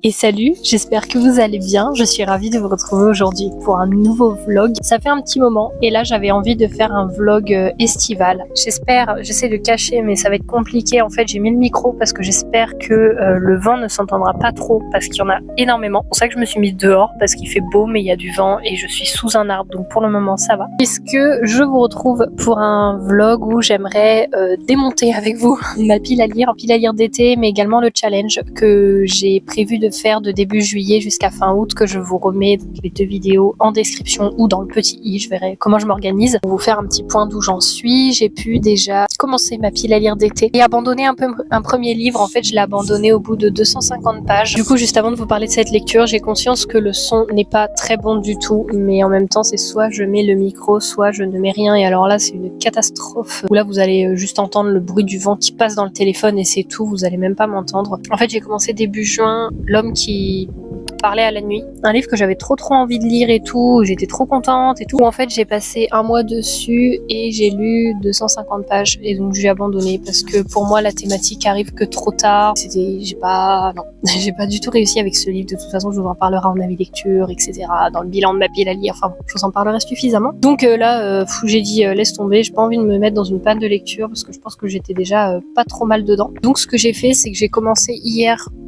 Et salut, j'espère que vous allez bien. Je suis ravie de vous retrouver aujourd'hui pour un nouveau vlog. Ça fait un petit moment et là j'avais envie de faire un vlog estival. J'essaie de cacher mais ça va être compliqué. En fait j'ai mis le micro parce que j'espère que le vent ne s'entendra pas trop parce qu'il y en a énormément. C'est pour ça que je me suis mise dehors parce qu'il fait beau mais il y a du vent et je suis sous un arbre donc pour le moment ça va. Puisque je vous retrouve pour un vlog où j'aimerais démonter avec vous ma pile à lire d'été mais également le challenge que j'ai prévu de faire de début juillet jusqu'à fin août, que je vous remets les 2 vidéos en description ou dans le petit i, je verrai comment je m'organise pour vous faire un petit point d'où j'en suis. J'ai pu déjà commencer ma pile à lire d'été et abandonner un premier livre. En fait je l'ai abandonné au bout de 250 pages. Du coup juste avant de vous parler de cette lecture, j'ai conscience que le son n'est pas très bon du tout, mais en même temps c'est soit je mets le micro, soit je ne mets rien et alors là c'est une catastrophe où là vous allez juste entendre le bruit du vent qui passe dans le téléphone et c'est tout, vous allez même pas m'entendre. En fait j'ai commencé début juin L'homme qui parlait à la nuit, un livre que j'avais trop envie de lire et tout, j'étais trop contente et tout. En fait j'ai passé un mois dessus et j'ai lu 250 pages et donc j'ai abandonné parce que pour moi la thématique arrive que trop tard. J'ai pas du tout réussi avec ce livre. De toute façon je vous en parlerai en avis lecture, etc. dans le bilan de ma pile à lire, enfin bon, je vous en parlerai suffisamment. Donc là j'ai dit laisse tomber, j'ai pas envie de me mettre dans une panne de lecture parce que je pense que j'étais déjà pas trop mal dedans. Donc ce que j'ai fait c'est que j'ai commencé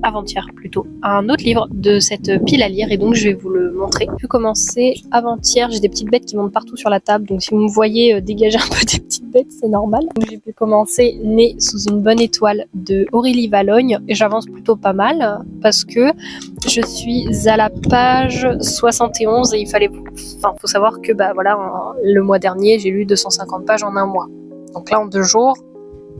avant-hier plutôt, un autre livre de cette pile à lire et donc je vais vous le montrer. J'ai pu commencer avant-hier, j'ai des petites bêtes qui montent partout sur la table donc si vous me voyez dégager un peu des petites bêtes c'est normal. Donc j'ai pu commencer Né sous une bonne étoile de Aurélie Valogne et j'avance plutôt pas mal parce que je suis à la page 71 et faut savoir que le mois dernier j'ai lu 250 pages en un mois. Donc là en 2 jours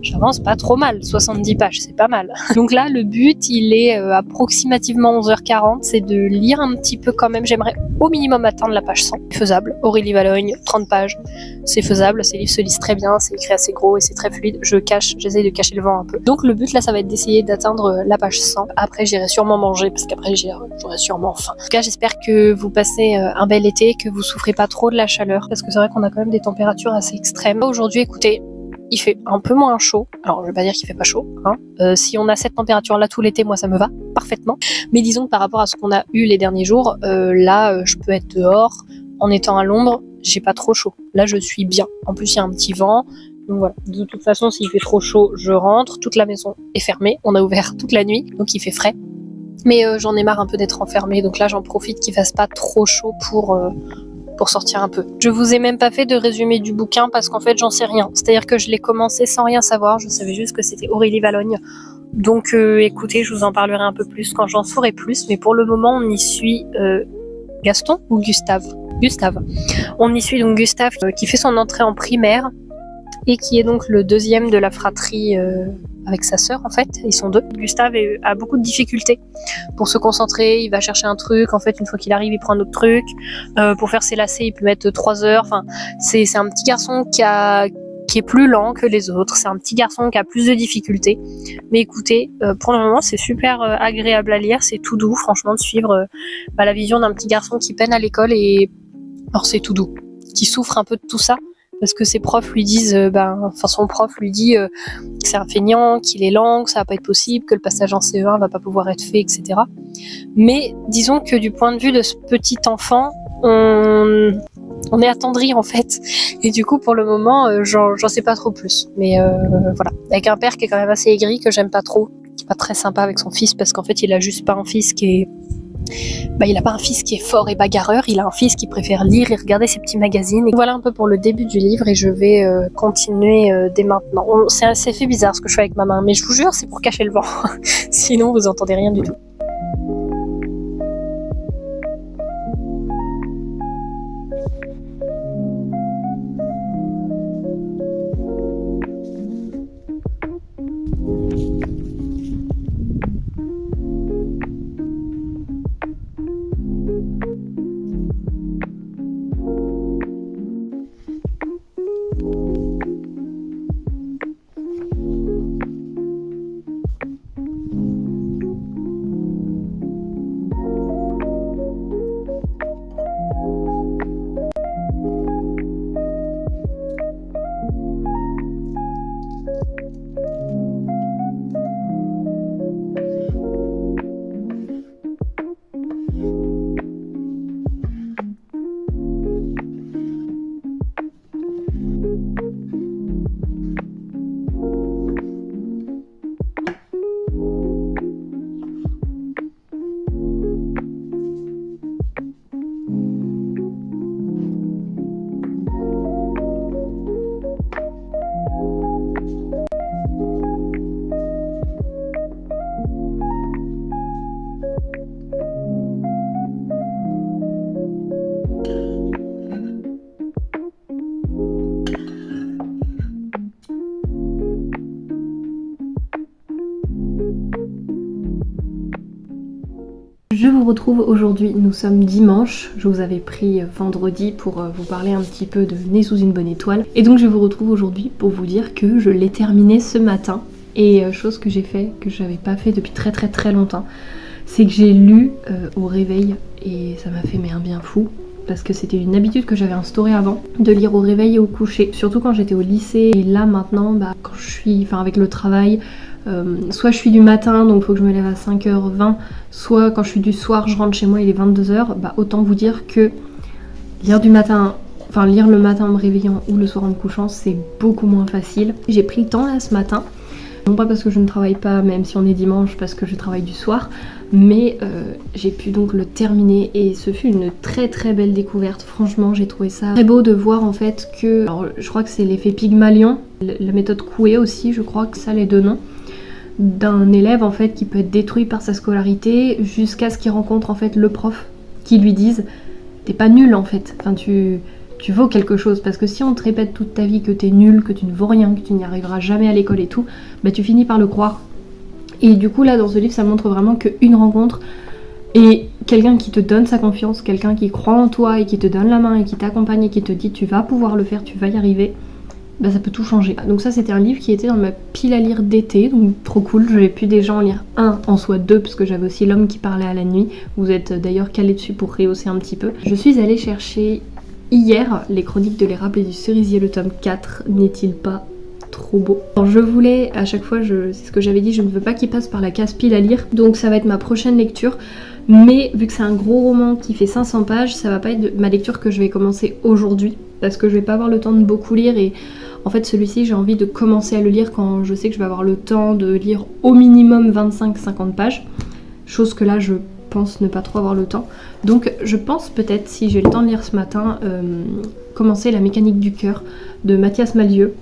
j'avance pas trop mal, 70 pages, c'est pas mal. Donc là, le but, il est approximativement 11h40, c'est de lire un petit peu quand même. J'aimerais au minimum atteindre la page 100. Faisable. Aurélie Valogne, 30 pages, c'est faisable. Ces livres se lisent très bien, c'est écrit assez gros et c'est très fluide. J'essaye de cacher le vent un peu. Donc le but là, ça va être d'essayer d'atteindre la page 100. Après, j'irai sûrement manger parce qu'après, j'aurai sûrement faim. En tout cas, j'espère que vous passez un bel été, que vous souffrez pas trop de la chaleur parce que c'est vrai qu'on a quand même des températures assez extrêmes. Aujourd'hui, écoutez, il fait un peu moins chaud. Alors, je vais pas dire qu'il fait pas chaud, hein. Si on a cette température-là tout l'été, moi, ça me va parfaitement. Mais disons que par rapport à ce qu'on a eu les derniers jours, je peux être dehors en étant à l'ombre, j'ai pas trop chaud. Là, je suis bien. En plus, il y a un petit vent. Donc voilà. De toute façon, s'il fait trop chaud, je rentre. Toute la maison est fermée. On a ouvert toute la nuit, donc il fait frais. Mais j'en ai marre un peu d'être enfermée. Donc là, j'en profite qu'il fasse pas trop chaud pour sortir un peu. Je vous ai même pas fait de résumé du bouquin parce qu'en fait j'en sais rien. C'est-à-dire que je l'ai commencé sans rien savoir, je savais juste que c'était Aurélie Valogne. Donc écoutez, je vous en parlerai un peu plus quand j'en saurai plus, mais pour le moment on y suit Gaston ou Gustave. On y suit donc Gustave qui fait son entrée en primaire et qui est donc le deuxième de la fratrie avec sa sœur en fait, ils sont 2. Gustave a beaucoup de difficultés pour se concentrer, il va chercher un truc, en fait une fois qu'il arrive il prend un autre truc, pour faire ses lacets il peut mettre 3 heures, enfin c'est un petit garçon qui est plus lent que les autres, c'est un petit garçon qui a plus de difficultés, mais écoutez, pour le moment c'est super agréable à lire, c'est tout doux franchement de suivre la vision d'un petit garçon qui peine à l'école et alors c'est tout doux, qui souffre un peu de tout ça, parce que ses profs lui disent, son prof lui dit que c'est un feignant, qu'il est lent, que ça va pas être possible, que le passage en CE1 va pas pouvoir être fait, etc. Mais disons que du point de vue de ce petit enfant, on est attendri en fait. Et du coup, pour le moment, j'en sais pas trop plus. Mais voilà, avec un père qui est quand même assez aigri, que j'aime pas trop, qui est pas très sympa avec son fils, parce qu'en fait, il a juste pas un fils qui est... il a pas un fils qui est fort et bagarreur, il a un fils qui préfère lire et regarder ses petits magazines. Et voilà un peu pour le début du livre et je vais continuer dès maintenant. C'est fait bizarre ce que je fais avec ma main, mais je vous jure c'est pour cacher le vent. Sinon vous entendez rien du tout. Je vous retrouve aujourd'hui, nous sommes dimanche, je vous avais pris vendredi pour vous parler un petit peu de Né sous une bonne étoile. Et donc je vous retrouve aujourd'hui pour vous dire que je l'ai terminé ce matin. Et chose que j'ai fait, que j'avais pas fait depuis très longtemps, c'est que j'ai lu au réveil et ça m'a fait un bien fou. Parce que c'était une habitude que j'avais instaurée avant, de lire au réveil et au coucher. Surtout quand j'étais au lycée. Et là maintenant, quand je suis, avec le travail, soit je suis du matin, donc il faut que je me lève à 5h20, soit quand je suis du soir, je rentre chez moi, il est 22h, autant vous dire que lire le matin en me réveillant ou le soir en me couchant, c'est beaucoup moins facile. J'ai pris le temps là ce matin. Non pas parce que je ne travaille pas, même si on est dimanche, parce que je travaille du soir, mais j'ai pu donc le terminer et ce fut une très belle découverte. Franchement, j'ai trouvé ça très beau de voir en fait que, alors je crois que c'est l'effet Pygmalion, la méthode Coué aussi, je crois que ça les deux noms, d'un élève en fait qui peut être détruit par sa scolarité jusqu'à ce qu'il rencontre en fait le prof qui lui dise t'es pas nul en fait, tu vaux quelque chose, parce que si on te répète toute ta vie que t'es nul, que tu ne vaux rien, que tu n'y arriveras jamais à l'école et tout, tu finis par le croire. Et du coup là dans ce livre ça montre vraiment qu'une rencontre et quelqu'un qui te donne sa confiance, quelqu'un qui croit en toi et qui te donne la main et qui t'accompagne et qui te dit tu vas pouvoir le faire, tu vas y arriver, ça peut tout changer. Donc ça c'était un livre qui était dans ma pile à lire d'été, donc trop cool, j'avais pu déjà en lire un, en soit deux, parce que j'avais aussi L'homme qui parlait à la nuit, vous êtes d'ailleurs calé dessus pour rehausser un petit peu. Je suis allée chercher hier les chroniques de l'érable et du cerisier, le tome 4, n'est-il pas trop beau? Alors je voulais, à chaque fois, c'est ce que j'avais dit, je ne veux pas qu'il passe par la case pile à lire, donc ça va être ma prochaine lecture, mais vu que c'est un gros roman qui fait 500 pages, ça va pas être ma lecture que je vais commencer aujourd'hui, parce que je vais pas avoir le temps de beaucoup lire et en fait celui-ci j'ai envie de commencer à le lire quand je sais que je vais avoir le temps de lire au minimum 25-50 pages, chose que là je pense ne pas trop avoir le temps. Donc je pense peut-être, si j'ai le temps de lire ce matin, commencer La mécanique du cœur de Mathias Malzieu.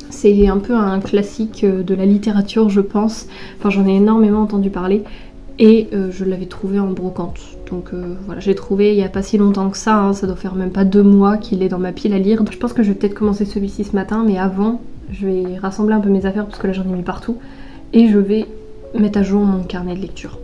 C'est un peu un classique de la littérature je pense, j'en ai énormément entendu parler et je l'avais trouvé en brocante. Donc voilà, j'ai trouvé il n'y a pas si longtemps que ça, ça doit faire même pas 2 mois qu'il est dans ma pile à lire. Donc, je pense que je vais peut-être commencer celui-ci ce matin, mais avant je vais rassembler un peu mes affaires parce que là j'en ai mis partout et je vais mettre à jour mon carnet de lecture.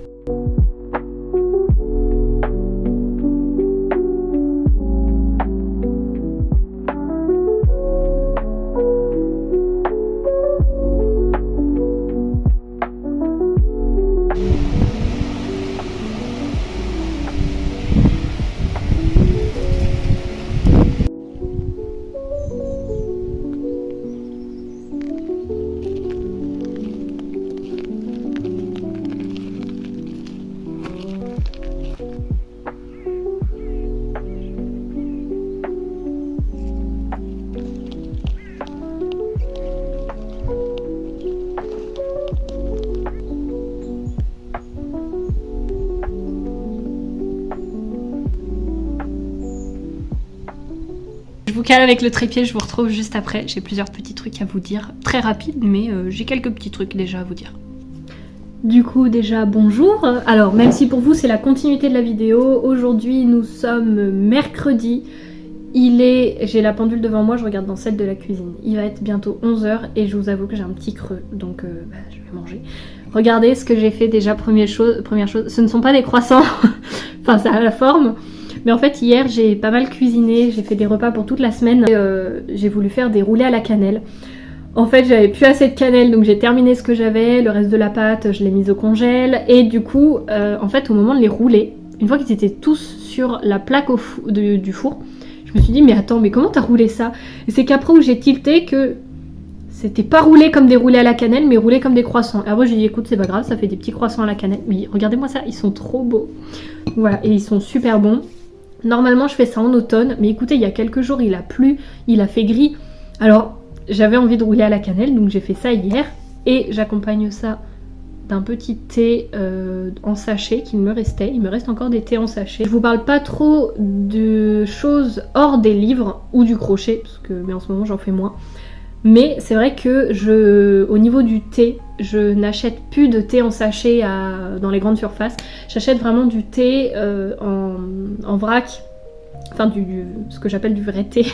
Je vous cale avec le trépied, je vous retrouve juste après. J'ai plusieurs petits trucs à vous dire, très rapides, mais j'ai quelques petits trucs déjà à vous dire. Du coup déjà bonjour. Alors même si pour vous c'est la continuité de la vidéo, aujourd'hui nous sommes mercredi. J'ai la pendule devant moi, je regarde dans celle de la cuisine. Il va être bientôt 11h et je vous avoue que j'ai un petit creux, donc je vais manger. Regardez ce que j'ai fait déjà, première chose, ce ne sont pas des croissants, enfin ça a la forme. Mais en fait hier j'ai pas mal cuisiné, j'ai fait des repas pour toute la semaine, j'ai voulu faire des roulés à la cannelle. En fait j'avais plus assez de cannelle donc j'ai terminé ce que j'avais, le reste de la pâte je l'ai mise au congèle et du coup en fait au moment de les rouler, une fois qu'ils étaient tous sur la plaque du four, je me suis dit mais attends, mais comment t'as roulé ça? Et c'est qu'après où j'ai tilté que c'était pas roulé comme des roulés à la cannelle mais roulé comme des croissants. Et après j'ai dit écoute c'est pas grave, ça fait des petits croissants à la cannelle, mais regardez-moi ça, ils sont trop beaux. Voilà, et ils sont super bons. Normalement je fais ça en automne, mais écoutez il y a quelques jours il a plu, il a fait gris, alors j'avais envie de rouler à la cannelle donc j'ai fait ça hier et j'accompagne ça d'un petit thé en sachet qu'il me restait, il me reste encore des thés en sachet. Je vous parle pas trop de choses hors des livres ou du crochet, mais en ce moment j'en fais moins. Mais c'est vrai que au niveau du thé, je n'achète plus de thé en sachet dans les grandes surfaces. J'achète vraiment du thé en vrac, enfin ce que j'appelle du vrai thé.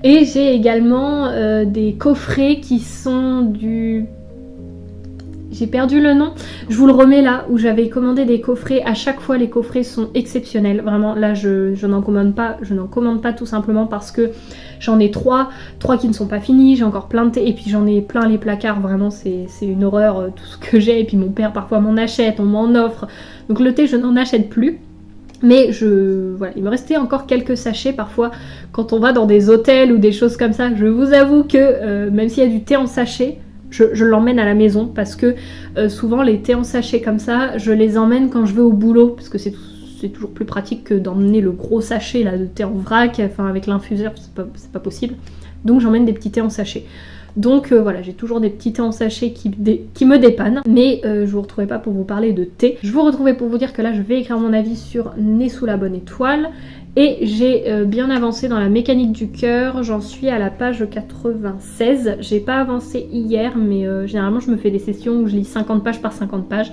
Et j'ai également des coffrets qui sont j'ai perdu le nom. Je vous le remets là, où j'avais commandé des coffrets. À chaque fois, les coffrets sont exceptionnels. Vraiment, là, je n'en commande pas. Je n'en commande pas tout simplement parce que j'en ai 3 qui ne sont pas finis. J'ai encore plein de thé. Et puis j'en ai plein les placards. Vraiment, c'est une horreur tout ce que j'ai. Et puis mon père parfois m'en achète, on m'en offre. Donc le thé, je n'en achète plus. Mais voilà, il me restait encore quelques sachets parfois quand on va dans des hôtels ou des choses comme ça. Je vous avoue que même s'il y a du thé en sachet, je l'emmène à la maison parce que souvent les thés en sachet comme ça, je les emmène quand je vais au boulot parce que c'est toujours plus pratique que d'emmener le gros sachet là, de thé en vrac, enfin avec l'infuseur, c'est pas possible. Donc j'emmène des petits thés en sachet. Donc voilà, j'ai toujours des petits thés en sachet qui me dépannent, mais je vous retrouvais pas pour vous parler de thé. Je vous retrouvais pour vous dire que là je vais écrire mon avis sur Né sous la bonne étoile, et j'ai bien avancé dans la mécanique du cœur, j'en suis à la page 96. J'ai pas avancé hier, mais généralement je me fais des sessions où je lis 50 pages par 50 pages.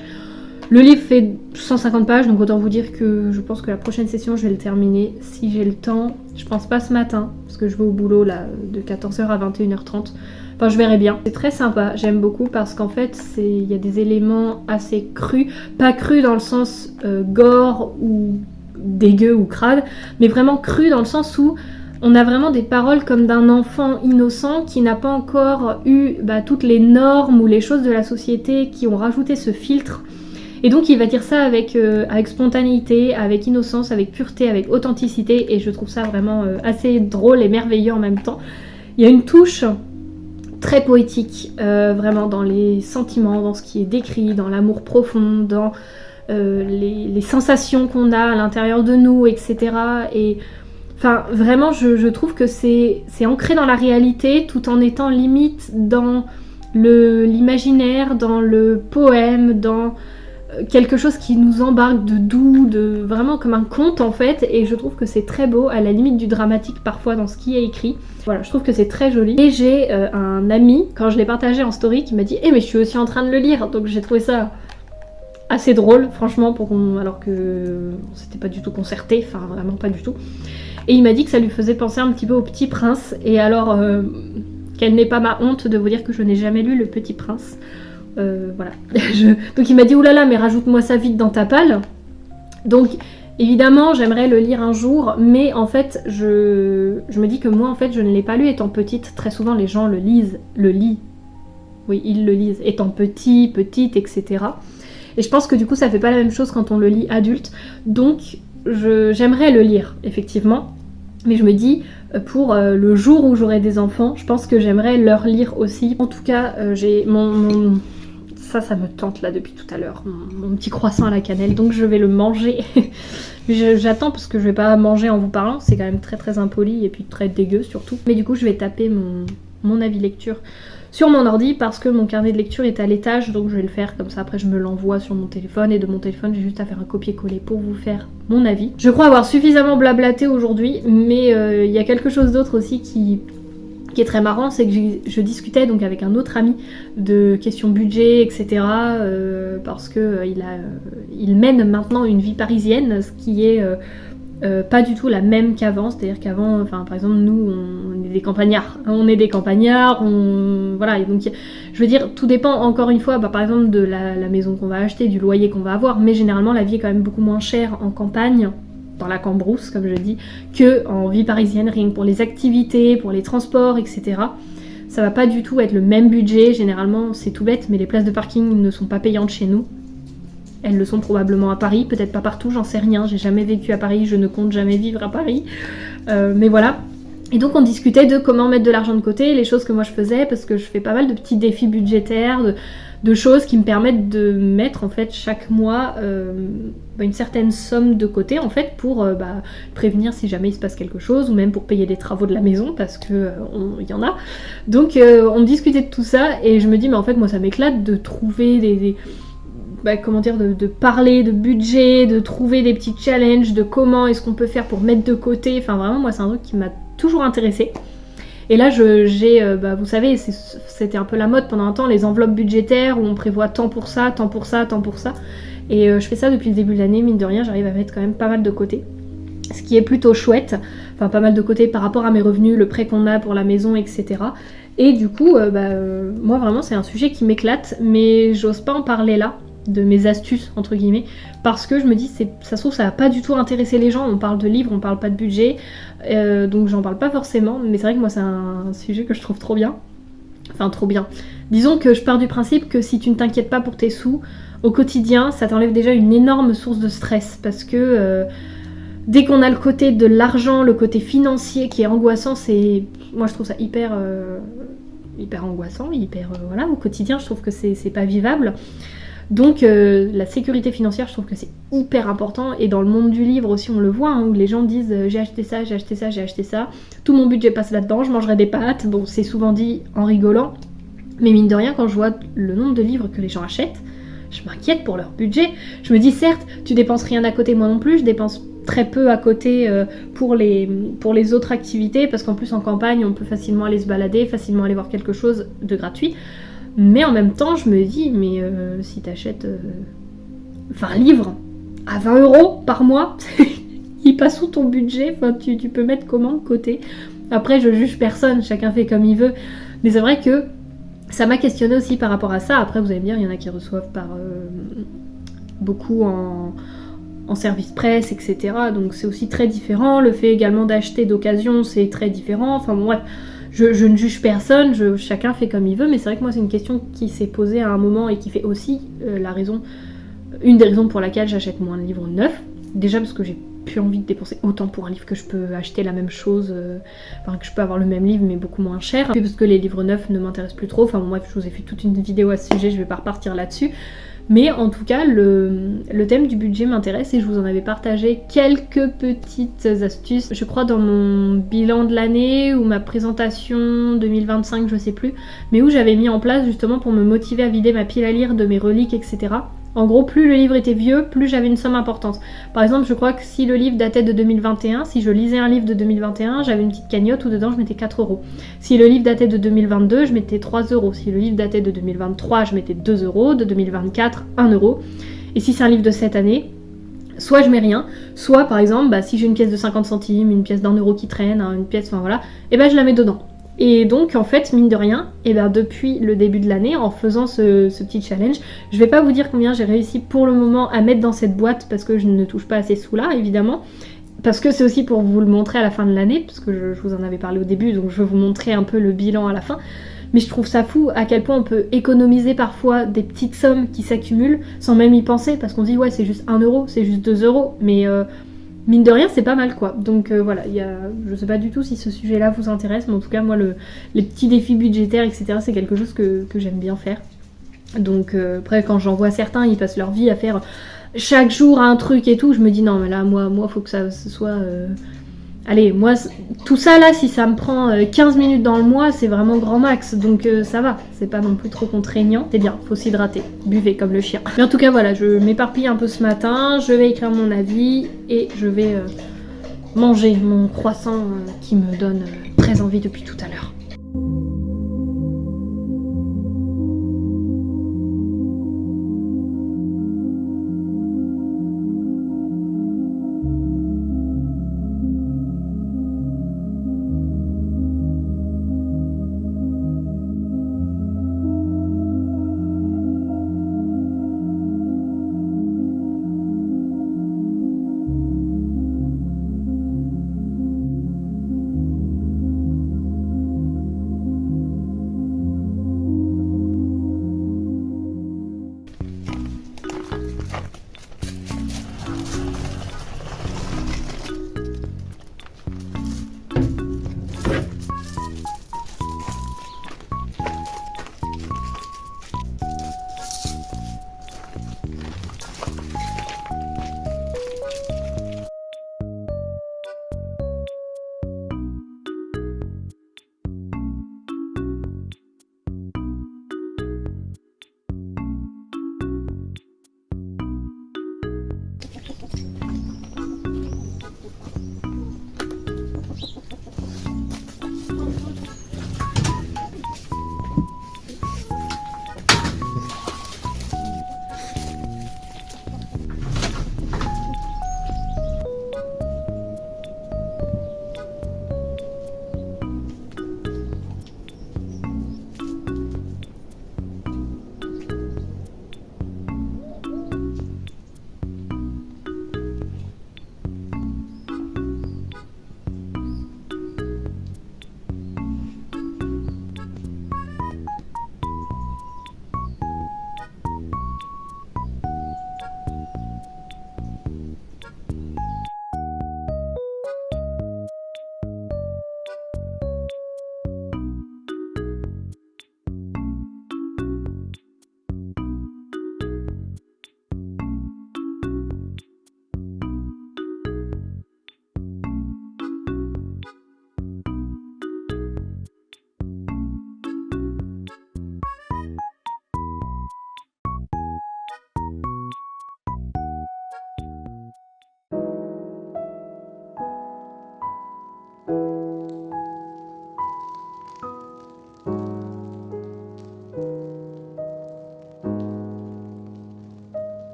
Le livre fait 150 pages, donc autant vous dire que je pense que la prochaine session je vais le terminer si j'ai le temps. Je pense pas ce matin, parce que je vais au boulot là de 14h à 21h30. Enfin, je verrai bien. C'est très sympa, j'aime beaucoup parce qu'en fait, il y a des éléments assez crus. Pas crus dans le sens gore ou dégueu ou crade, mais vraiment crus dans le sens où on a vraiment des paroles comme d'un enfant innocent qui n'a pas encore eu toutes les normes ou les choses de la société qui ont rajouté ce filtre. Et donc il va dire ça avec spontanéité, avec innocence, avec pureté, avec authenticité, et je trouve ça vraiment assez drôle et merveilleux en même temps. Il y a une touche très poétique, vraiment dans les sentiments, dans ce qui est décrit, dans l'amour profond, dans les sensations qu'on a à l'intérieur de nous, etc. Et enfin, vraiment, je trouve que c'est ancré dans la réalité, tout en étant limite dans l'imaginaire, dans le poème, dans quelque chose qui nous embarque de doux, vraiment comme un conte en fait, et je trouve que c'est très beau, à la limite du dramatique parfois dans ce qui est écrit. Voilà, je trouve que c'est très joli. Et j'ai un ami, quand je l'ai partagé en story, qui m'a dit mais je suis aussi en train de le lire, donc j'ai trouvé ça assez drôle, franchement, alors que on s'était pas du tout concerté, enfin vraiment pas du tout. Et il m'a dit que ça lui faisait penser un petit peu au Petit Prince, et alors quelle n'est pas ma honte de vous dire que je n'ai jamais lu Le Petit Prince. Voilà. Donc il m'a dit oulala, mais rajoute-moi ça vite dans ta palle. Donc évidemment j'aimerais le lire un jour, mais en fait je me dis que moi en fait je ne l'ai pas lu étant petite. Très souvent les gens le lisent, oui ils le lisent étant petite, etc. Et je pense que du coup ça fait pas la même chose quand on le lit adulte. Donc j'aimerais le lire effectivement, mais je me dis pour le jour où j'aurai des enfants, je pense que j'aimerais leur lire aussi. En tout cas j'ai ça me tente là depuis tout à l'heure, mon petit croissant à la cannelle, donc je vais le manger. J'attends parce que je vais pas manger en vous parlant, c'est quand même très très impoli et puis très dégueu surtout. Mais du coup je vais taper mon avis lecture sur mon ordi parce que mon carnet de lecture est à l'étage, donc je vais le faire comme ça, après je me l'envoie sur mon téléphone, et de mon téléphone j'ai juste à faire un copier-coller pour vous faire mon avis. Je crois avoir suffisamment blablaté aujourd'hui, mais il y a quelque chose d'autre aussi qui est très marrant, c'est que je discutais donc avec un autre ami de questions budget, etc. Parce que il mène maintenant une vie parisienne, ce qui est pas du tout la même qu'avant. C'est-à-dire qu'avant, enfin par exemple nous on est des campagnards, voilà. Et donc je veux dire, tout dépend encore une fois, par exemple de la maison qu'on va acheter, du loyer qu'on va avoir, mais généralement la vie est quand même beaucoup moins chère en campagne, dans la cambrousse comme je dis, que en vie parisienne, rien que pour les activités, pour les transports, etc. Ça va pas du tout être le même budget. Généralement c'est tout bête, mais les places de parking ne sont pas payantes chez nous. Elles le sont probablement à Paris, peut-être pas partout, j'en sais rien, j'ai jamais vécu à Paris, je ne compte jamais vivre à Paris, mais voilà. Et donc on discutait de comment mettre de l'argent de côté, les choses que moi je faisais, parce que je fais pas mal de petits défis budgétaires, de choses qui me permettent de mettre en fait chaque mois une certaine somme de côté en fait pour prévenir si jamais il se passe quelque chose, ou même pour payer des travaux de la maison parce que il y en a. Donc on discutait de tout ça et je me dis mais en fait moi ça m'éclate de trouver de parler de budget, de trouver des petits challenges, de comment est-ce qu'on peut faire pour mettre de côté. Enfin vraiment moi c'est un truc qui m'a toujours intéressée. Et là vous savez, c'était un peu la mode pendant un temps, les enveloppes budgétaires où on prévoit tant pour ça, tant pour ça, tant pour ça. Et je fais ça depuis le début de l'année, mine de rien, j'arrive à mettre quand même pas mal de côté. Ce qui est plutôt chouette, enfin pas mal de côté par rapport à mes revenus, le prêt qu'on a pour la maison, etc. Et du coup, moi vraiment c'est un sujet qui m'éclate, mais j'ose pas en parler là, de mes astuces entre guillemets, parce que je me dis, ça se trouve ça va pas du tout intéresser les gens, on parle de livres, on parle pas de budget, donc j'en parle pas forcément, mais c'est vrai que moi c'est un sujet que je trouve trop bien. Enfin trop bien. Disons que je pars du principe que si tu ne t'inquiètes pas pour tes sous, au quotidien, ça t'enlève déjà une énorme source de stress, parce que dès qu'on a le côté de l'argent, le côté financier qui est angoissant, moi je trouve ça hyper angoissant, voilà, au quotidien je trouve que c'est pas vivable. Donc la sécurité financière, je trouve que c'est hyper important, et dans le monde du livre aussi on le voit, hein, où les gens disent j'ai acheté ça, j'ai acheté ça, j'ai acheté ça, tout mon budget passe là-dedans, je mangerai des pâtes, bon c'est souvent dit en rigolant, mais mine de rien quand je vois le nombre de livres que les gens achètent, je m'inquiète pour leur budget. Je me dis certes, tu dépenses rien à côté, moi non plus, je dépense très peu à côté pour les autres activités, parce qu'en plus en campagne on peut facilement aller se balader, facilement aller voir quelque chose de gratuit. Mais en même temps, je me dis, mais si t'achètes un livre à 20 € par mois, il passe où ton budget? Enfin, tu peux mettre comment de côté? Après, je juge personne, chacun fait comme il veut. Mais c'est vrai que ça m'a questionné aussi par rapport à ça. Après, vous allez me dire, il y en a qui reçoivent par beaucoup en service presse, etc. Donc c'est aussi très différent. Le fait également d'acheter d'occasion, c'est très différent. Enfin bon, bref. Je ne juge personne, chacun fait comme il veut, mais c'est vrai que moi c'est une question qui s'est posée à un moment et qui fait aussi une des raisons pour laquelle j'achète moins de livres neufs. Déjà parce que j'ai plus envie de dépenser autant pour un livre que je peux acheter la même chose, que je peux avoir le même livre mais beaucoup moins cher. Puis parce que les livres neufs ne m'intéressent plus trop, enfin bon bref, je vous ai fait toute une vidéo à ce sujet, je vais pas repartir là-dessus. Mais en tout cas, le thème du budget m'intéresse et je vous en avais partagé quelques petites astuces. Je crois dans mon bilan de l'année ou ma présentation 2025, je sais plus, mais où j'avais mis en place justement pour me motiver à vider ma pile à lire de mes reliques, etc. En gros, plus le livre était vieux, plus j'avais une somme importante. Par exemple, je crois que si le livre datait de 2021, si je lisais un livre de 2021, j'avais une petite cagnotte où dedans je mettais 4 €. Si le livre datait de 2022, je mettais 3 €. Si le livre datait de 2023, je mettais 2 €. De 2024, 1 €. Et si c'est un livre de cette année, soit je mets rien, soit par exemple, si j'ai une pièce de 50 centimes, une pièce d'1 € qui traîne, une pièce, enfin voilà, et je la mets dedans. Et donc en fait, mine de rien, depuis le début de l'année, en faisant ce petit challenge, je vais pas vous dire combien j'ai réussi pour le moment à mettre dans cette boîte, parce que je ne touche pas à ces sous-là, évidemment, parce que c'est aussi pour vous le montrer à la fin de l'année, parce que je vous en avais parlé au début, donc je vais vous montrer un peu le bilan à la fin. Mais je trouve ça fou à quel point on peut économiser parfois des petites sommes qui s'accumulent sans même y penser, parce qu'on se dit ouais c'est juste 1 €, c'est juste 2 €, mais mine de rien c'est pas mal quoi. Donc voilà, je sais pas du tout si ce sujet là vous intéresse, mais en tout cas moi les petits défis budgétaires etc c'est quelque chose que j'aime bien faire. Donc après quand j'en vois certains, ils passent leur vie à faire chaque jour un truc et tout, je me dis non mais là moi faut que ça ce soit... Allez, moi, tout ça là, si ça me prend 15 minutes dans le mois, c'est vraiment grand max, donc ça va, c'est pas non plus trop contraignant. C'est bien, faut s'hydrater, buvez comme le chien. Mais en tout cas, voilà, je m'éparpille un peu ce matin, je vais écrire mon avis et je vais manger mon croissant qui me donne très envie depuis tout à l'heure.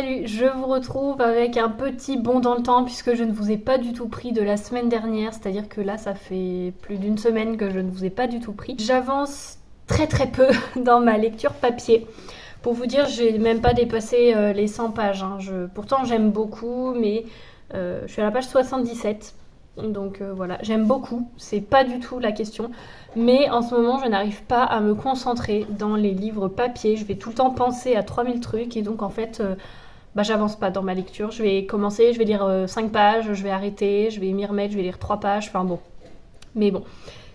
Salut, je vous retrouve avec un petit bond dans le temps puisque je ne vous ai pas du tout pris de la semaine dernière, c'est-à-dire que là ça fait plus d'une semaine que je ne vous ai pas du tout pris. J'avance très peu dans ma lecture papier. Pour vous dire, j'ai même pas dépassé les 100 pages. Pourtant j'aime beaucoup, mais je suis à la page 77. Donc voilà, j'aime beaucoup, c'est pas du tout la question. Mais en ce moment, je n'arrive pas à me concentrer dans les livres papier. Je vais tout le temps penser à 3000 trucs et donc en fait, j'avance pas dans ma lecture. Je vais commencer, je vais lire 5 pages, je vais arrêter, je vais m'y remettre, je vais lire 3 pages, enfin bon. Mais bon,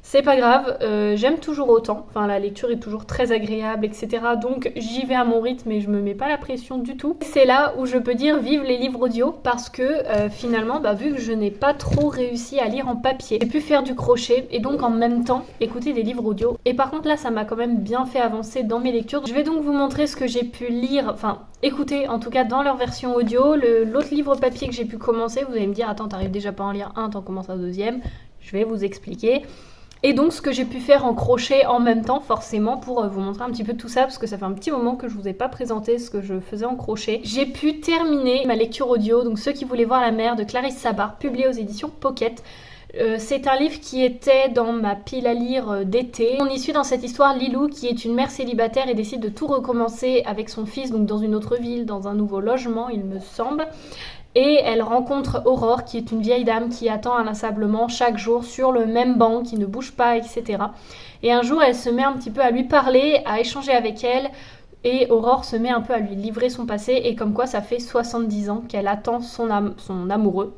c'est pas grave, j'aime toujours autant. Enfin, la lecture est toujours très agréable, etc. Donc j'y vais à mon rythme et je me mets pas la pression du tout. C'est là où je peux dire vive les livres audio parce que finalement, vu que je n'ai pas trop réussi à lire en papier, j'ai pu faire du crochet et donc en même temps écouter des livres audio. Et par contre là, ça m'a quand même bien fait avancer dans mes lectures. Je vais donc vous montrer ce que j'ai pu lire, enfin écouter en tout cas dans leur version audio. L'autre livre papier que j'ai pu commencer, vous allez me dire attends, t'arrives déjà pas à en lire un, t'en commences un deuxième. Je vais vous expliquer. Et donc ce que j'ai pu faire en crochet en même temps forcément pour vous montrer un petit peu tout ça parce que ça fait un petit moment que je vous ai pas présenté ce que je faisais en crochet. J'ai pu terminer ma lecture audio, donc Ceux qui voulaient voir la mer de Clarisse Sabart, publié aux éditions Pocket. C'est un livre qui était dans ma pile à lire d'été. On y suit dans cette histoire Lilou qui est une mère célibataire et décide de tout recommencer avec son fils, donc dans une autre ville, dans un nouveau logement il me semble. Et elle rencontre Aurore qui est une vieille dame qui attend inlassablement chaque jour sur le même banc, qui ne bouge pas, etc. Et un jour elle se met un petit peu à lui parler, à échanger avec elle. Et Aurore se met un peu à lui livrer son passé et comme quoi ça fait 70 ans qu'elle attend son amoureux.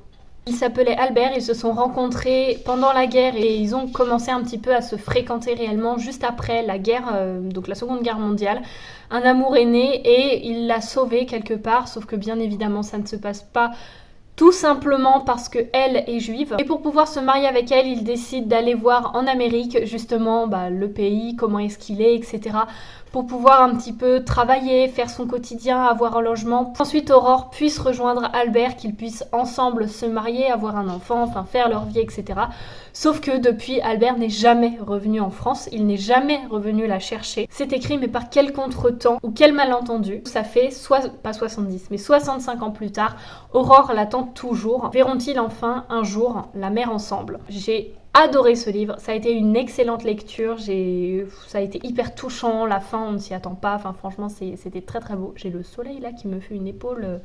Il s'appelait Albert, ils se sont rencontrés pendant la guerre et ils ont commencé un petit peu à se fréquenter réellement juste après la guerre, donc la Seconde Guerre mondiale. Un amour est né et il l'a sauvé quelque part, sauf que bien évidemment ça ne se passe pas tout simplement parce qu'elle est juive. Et pour pouvoir se marier avec elle, il décide d'aller voir en Amérique justement le pays, comment est-ce qu'il est, etc. pour pouvoir un petit peu travailler, faire son quotidien, avoir un logement. Ensuite, Aurore puisse rejoindre Albert, qu'ils puissent ensemble se marier, avoir un enfant, enfin faire leur vie, etc. Sauf que depuis, Albert n'est jamais revenu en France, il n'est jamais revenu la chercher. C'est écrit, mais par quel contretemps ou quel malentendu, ça fait pas 70, mais 65 ans plus tard, Aurore l'attend toujours. Verront-ils enfin un jour la mer ensemble? J'ai adoré ce livre, ça a été une excellente lecture, ça a été hyper touchant, la fin on ne s'y attend pas, enfin franchement c'était très beau. J'ai le soleil là qui me fait une épaule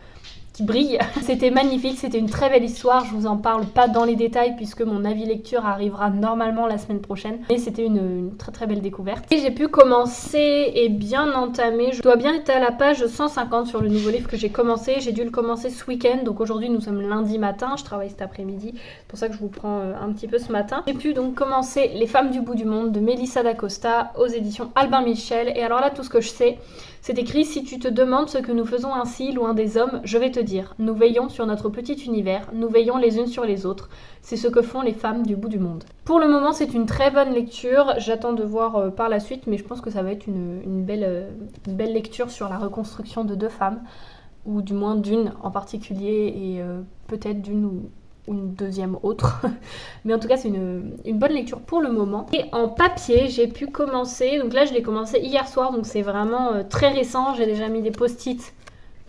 qui brille. C'était magnifique, c'était une très belle histoire, je vous en parle pas dans les détails puisque mon avis lecture arrivera normalement la semaine prochaine. Mais c'était une très belle découverte. Et j'ai pu commencer et bien entamer, je dois bien être à la page 150 sur le nouveau livre que j'ai commencé. J'ai dû le commencer ce week-end, donc aujourd'hui nous sommes lundi matin, je travaille cet après-midi, c'est pour ça que je vous prends un petit peu ce matin. J'ai pu donc commencer Les femmes du bout du monde de Mélissa d'Acosta aux éditions Albin Michel. Et alors là tout ce que je sais, c'est écrit: si tu te demandes ce que nous faisons ainsi loin des hommes, je vais te dire. Nous veillons sur notre petit univers, nous veillons les unes sur les autres. C'est ce que font les femmes du bout du monde. Pour le moment, c'est une très bonne lecture. J'attends de voir par la suite, mais je pense que ça va être une belle lecture sur la reconstruction de deux femmes, ou du moins d'une en particulier, et peut-être d'une ou une deuxième autre. Mais en tout cas, c'est une bonne lecture pour le moment. Et en papier, j'ai pu commencer, donc là je l'ai commencé hier soir, donc c'est vraiment très récent. J'ai déjà mis des post-it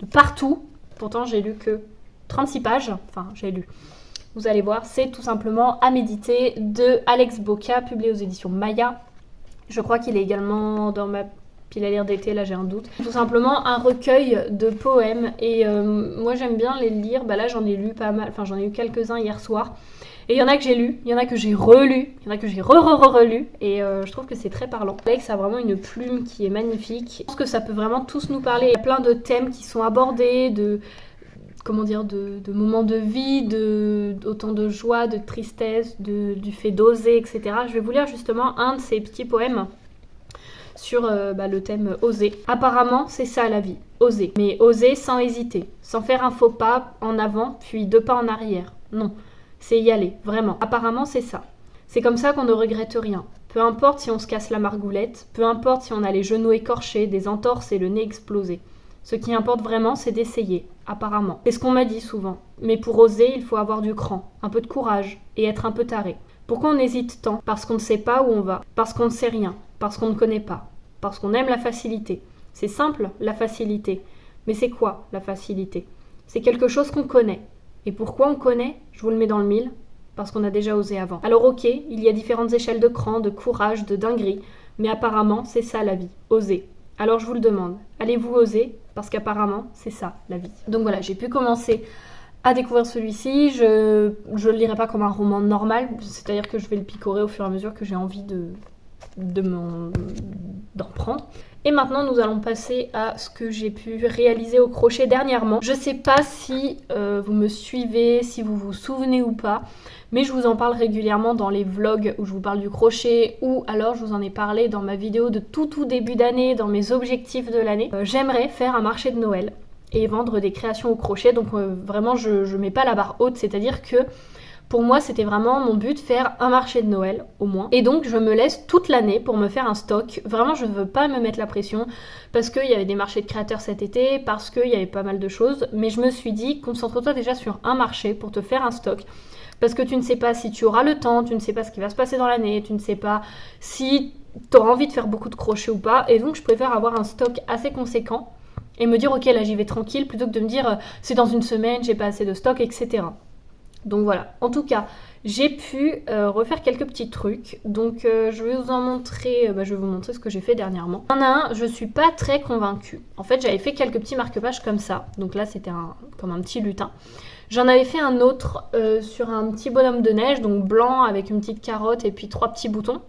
de partout. Pourtant, j'ai lu que 36 pages. Enfin, j'ai lu. Vous allez voir, c'est tout simplement À méditer de Alex Boca, publié aux éditions Maya. Je crois qu'il est également dans ma pile à lire d'été, là j'ai un doute. Tout simplement un recueil de poèmes et moi j'aime bien les lire. Là j'en ai lu pas mal, enfin j'en ai eu quelques-uns hier soir. Et il y en a que j'ai lu, il y en a que j'ai relu, il y en a que j'ai relu et je trouve que c'est très parlant. Alex a vraiment une plume qui est magnifique. Je pense que ça peut vraiment tous nous parler. Il y a plein de thèmes qui sont abordés, de moments de vie, autant de joie, de tristesse, du fait d'oser, etc. Je vais vous lire justement un de ces petits poèmes sur le thème oser. Apparemment, c'est ça la vie, oser. Mais oser sans hésiter, sans faire un faux pas en avant, puis 2 pas en arrière. Non, c'est y aller, vraiment. Apparemment, c'est ça. C'est comme ça qu'on ne regrette rien. Peu importe si on se casse la margoulette, peu importe si on a les genoux écorchés, des entorses et le nez explosé. Ce qui importe vraiment, c'est d'essayer, apparemment. C'est ce qu'on m'a dit souvent. Mais pour oser, il faut avoir du cran, un peu de courage et être un peu taré. Pourquoi on hésite tant? Parce qu'on ne sait pas où on va, parce qu'on ne sait rien, parce qu'on ne connaît pas, parce qu'on aime la facilité. C'est simple, la facilité. Mais c'est quoi la facilité? C'est quelque chose qu'on connaît. Et pourquoi on connaît? Je vous le mets dans le mille, parce qu'on a déjà osé avant. Alors ok, il y a différentes échelles de cran, de courage, de dinguerie, mais apparemment c'est ça la vie, oser. Alors je vous le demande, allez-vous oser? Parce qu'apparemment c'est ça la vie. Donc voilà, j'ai pu commencer à découvrir celui-ci, je le lirai pas comme un roman normal, c'est-à-dire que je vais le picorer au fur et à mesure que j'ai envie d'en prendre. Et maintenant nous allons passer à ce que j'ai pu réaliser au crochet dernièrement. Je sais pas si vous me suivez, si vous vous souvenez ou pas, mais je vous en parle régulièrement dans les vlogs où je vous parle du crochet, ou alors je vous en ai parlé dans ma vidéo de tout début d'année, dans mes objectifs de l'année. J'aimerais faire un marché de Noël et vendre des créations au crochet, donc vraiment je mets pas la barre haute, c'est-à-dire que pour moi, c'était vraiment mon but, faire un marché de Noël, au moins. Et donc, je me laisse toute l'année pour me faire un stock. Vraiment, je ne veux pas me mettre la pression, parce qu'il y avait des marchés de créateurs cet été, parce qu'il y avait pas mal de choses. Mais je me suis dit, concentre-toi déjà sur un marché pour te faire un stock. Parce que tu ne sais pas si tu auras le temps, tu ne sais pas ce qui va se passer dans l'année, tu ne sais pas si tu auras envie de faire beaucoup de crochets ou pas. Et donc, je préfère avoir un stock assez conséquent et me dire, ok, là, j'y vais tranquille, plutôt que de me dire, c'est dans une semaine, j'ai pas assez de stock, etc. Donc voilà, en tout cas, j'ai pu refaire quelques petits trucs. Donc je vais vous en montrer, je vais vous montrer ce que j'ai fait dernièrement. Il y en a un, je suis pas très convaincue. En fait, j'avais fait quelques petits marque-pages comme ça. Donc là, c'était comme un petit lutin. J'en avais fait un autre sur un petit bonhomme de neige, donc blanc avec une petite carotte et puis 3 petits boutons.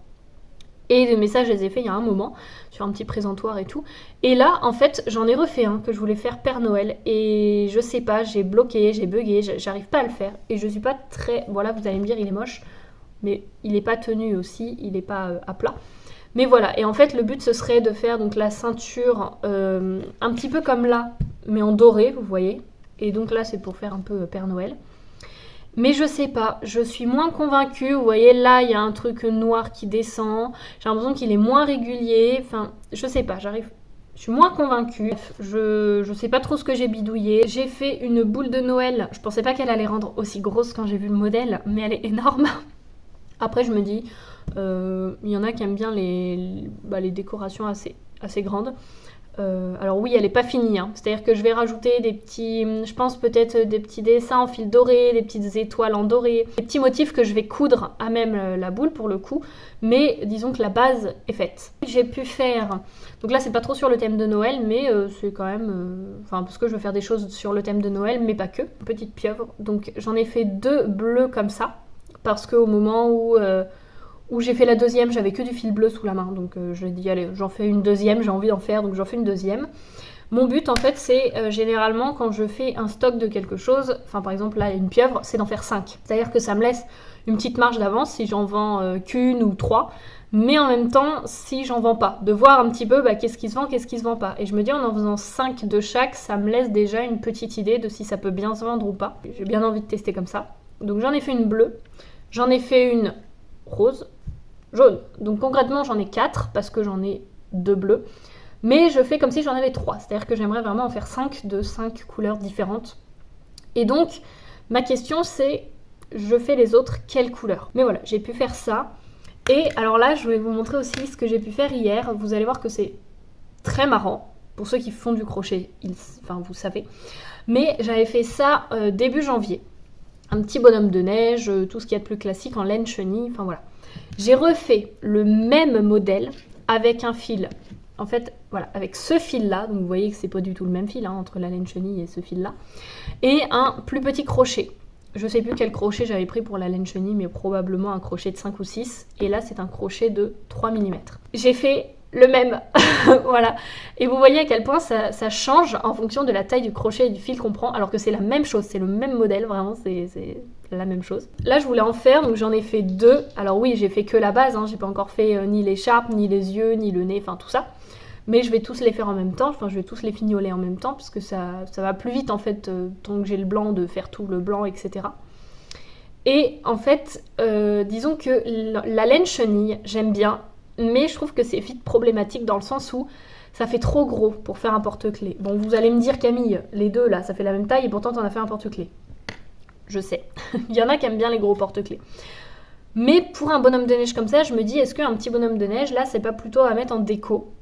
Et les messages, je les ai fait il y a un moment, sur un petit présentoir et tout. Et là, en fait, j'en ai refait un que je voulais faire Père Noël. Et je sais pas, j'ai bloqué, j'ai bugué, j'arrive pas à le faire. Et je suis pas très... Voilà, vous allez me dire, il est moche. Mais il est pas tenu aussi, il est pas à plat. Mais voilà, et en fait, le but, ce serait de faire donc la ceinture un petit peu comme là, mais en doré, vous voyez. Et donc là, c'est pour faire un peu Père Noël. Mais je sais pas, je suis moins convaincue. Vous voyez, là, il y a un truc noir qui descend. J'ai l'impression qu'il est moins régulier. Enfin, je sais pas, je suis moins convaincue. Je sais pas trop ce que j'ai bidouillé. J'ai fait une boule de Noël. Je pensais pas qu'elle allait rendre aussi grosse quand j'ai vu le modèle, mais elle est énorme. Après, je me dis, il y en a qui aiment bien les décorations assez grandes. Alors oui, elle n'est pas finie, hein. C'est-à-dire que je vais rajouter des petits, je pense peut-être des petits dessins en fil doré, des petites étoiles en doré, des petits motifs que je vais coudre à même la boule pour le coup, mais disons que la base est faite. J'ai pu faire, donc là c'est pas trop sur le thème de Noël, mais c'est quand même, parce que je veux faire des choses sur le thème de Noël, mais pas que, petite pieuvre. Donc j'en ai fait 2 bleus comme ça, parce qu'au moment où j'ai fait la deuxième, j'avais que du fil bleu sous la main, donc je dis allez, j'en fais une deuxième, j'ai envie d'en faire, donc j'en fais une deuxième. Mon but en fait c'est généralement quand je fais un stock de quelque chose, par exemple là une pieuvre, c'est d'en faire 5. C'est-à-dire que ça me laisse une petite marge d'avance si j'en vends qu'une ou 3, mais en même temps si j'en vends pas, de voir un petit peu qu'est-ce qui se vend, qu'est-ce qui se vend pas. Et je me dis en faisant 5 de chaque, ça me laisse déjà une petite idée de si ça peut bien se vendre ou pas. J'ai bien envie de tester comme ça. Donc j'en ai fait une bleue, j'en ai fait une rose, jaune. Donc concrètement j'en ai 4 parce que j'en ai 2 bleus. Mais je fais comme si j'en avais 3. C'est-à-dire que j'aimerais vraiment en faire 5 de 5 couleurs différentes. Et donc ma question c'est, je fais les autres quelle couleur? Mais voilà, j'ai pu faire ça. Et alors là je vais vous montrer aussi ce que j'ai pu faire hier. Vous allez voir que c'est très marrant. Pour ceux qui font du crochet, vous savez. Mais j'avais fait ça début janvier. Un petit bonhomme de neige, tout ce qu'il y a de plus classique en laine chenille, voilà. J'ai refait le même modèle avec un fil, en fait, voilà, avec ce fil-là, donc vous voyez que c'est pas du tout le même fil, entre la laine chenille et ce fil-là, et un plus petit crochet. Je sais plus quel crochet j'avais pris pour la laine chenille, mais probablement un crochet de 5 ou 6, et là c'est un crochet de 3 mm. J'ai fait le même, voilà. Et vous voyez à quel point ça change en fonction de la taille du crochet et du fil qu'on prend, alors que c'est la même chose, c'est le même modèle, vraiment, c'est la même chose. Là, je voulais en faire, donc j'en ai fait 2. Alors oui, j'ai fait que la base, j'ai pas encore fait ni l'écharpe, ni les yeux, ni le nez, tout ça. Mais je vais tous les faire en même temps, je vais tous les fignoler en même temps, parce que ça va plus vite, en fait, tant que j'ai le blanc, de faire tout le blanc, etc. Et en fait, disons que la laine chenille, j'aime bien, mais je trouve que c'est vite problématique dans le sens où ça fait trop gros pour faire un porte-clés. Bon, vous allez me dire, Camille, les deux là, ça fait la même taille et pourtant t'en as fait un porte-clés. Je sais, il y en a qui aiment bien les gros porte-clés. Mais pour un bonhomme de neige comme ça, je me dis, est-ce qu'un petit bonhomme de neige, là, c'est pas plutôt à mettre en déco?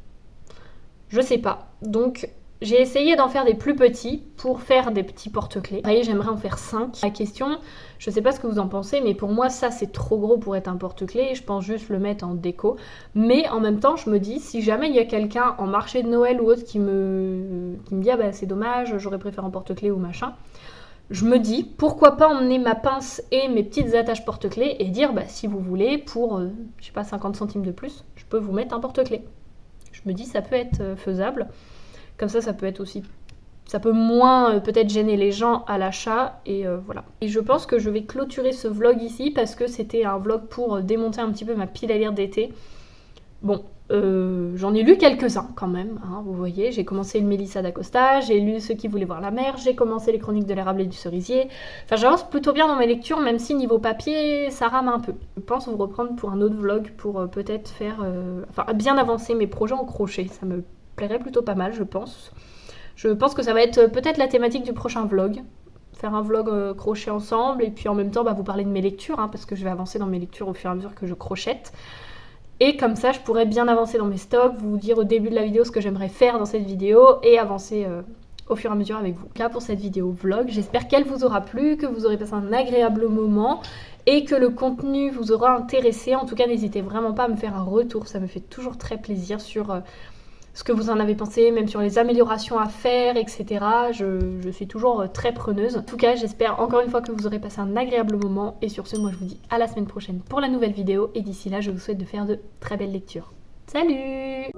Je sais pas. Donc, J'ai essayé d'en faire des plus petits pour faire des petits porte-clés. Pareil, j'aimerais en faire 5. La question, je sais pas ce que vous en pensez, mais pour moi ça c'est trop gros pour être un porte-clés. Je pense juste le mettre en déco. Mais en même temps, je me dis, si jamais il y a quelqu'un en marché de Noël ou autre qui me dit ah bah c'est dommage, j'aurais préféré un porte-clés ou machin. Je me dis, pourquoi pas emmener ma pince et mes petites attaches porte-clés et dire, bah si vous voulez, pour, je sais pas, 50 centimes de plus, je peux vous mettre un porte-clés. Je me dis, ça peut être faisable. Comme ça peut être aussi... Ça peut moins peut-être gêner les gens à l'achat, et voilà. Et je pense que je vais clôturer ce vlog ici, parce que c'était un vlog pour démonter un petit peu ma pile à lire d'été. Bon, j'en ai lu quelques-uns quand même, hein, vous voyez, j'ai commencé le Mélissa d'Acosta, j'ai lu Ceux qui voulaient voir la mer, j'ai commencé les chroniques de l'érable et du cerisier. Enfin, j'avance plutôt bien dans mes lectures, même si niveau papier, ça rame un peu. Je pense vous reprendre pour un autre vlog, pour peut-être faire... enfin, bien avancer mes projets en crochet, ça me plairait plutôt pas mal, je pense. Je pense que ça va être peut-être la thématique du prochain vlog. Faire un vlog crochet ensemble, et puis en même temps, bah, vous parler de mes lectures, hein, parce que je vais avancer dans mes lectures au fur et à mesure que je crochette. Et comme ça, je pourrais bien avancer dans mes stocks, vous dire au début de la vidéo ce que j'aimerais faire dans cette vidéo et avancer au fur et à mesure avec vous. Là pour cette vidéo vlog, j'espère qu'elle vous aura plu, que vous aurez passé un agréable moment et que le contenu vous aura intéressé. En tout cas, n'hésitez vraiment pas à me faire un retour, ça me fait toujours très plaisir sur ce que vous en avez pensé, même sur les améliorations à faire, etc. Je suis toujours très preneuse. En tout cas, j'espère encore une fois que vous aurez passé un agréable moment. Et sur ce, moi je vous dis à la semaine prochaine pour la nouvelle vidéo. Et d'ici là, je vous souhaite de faire de très belles lectures. Salut!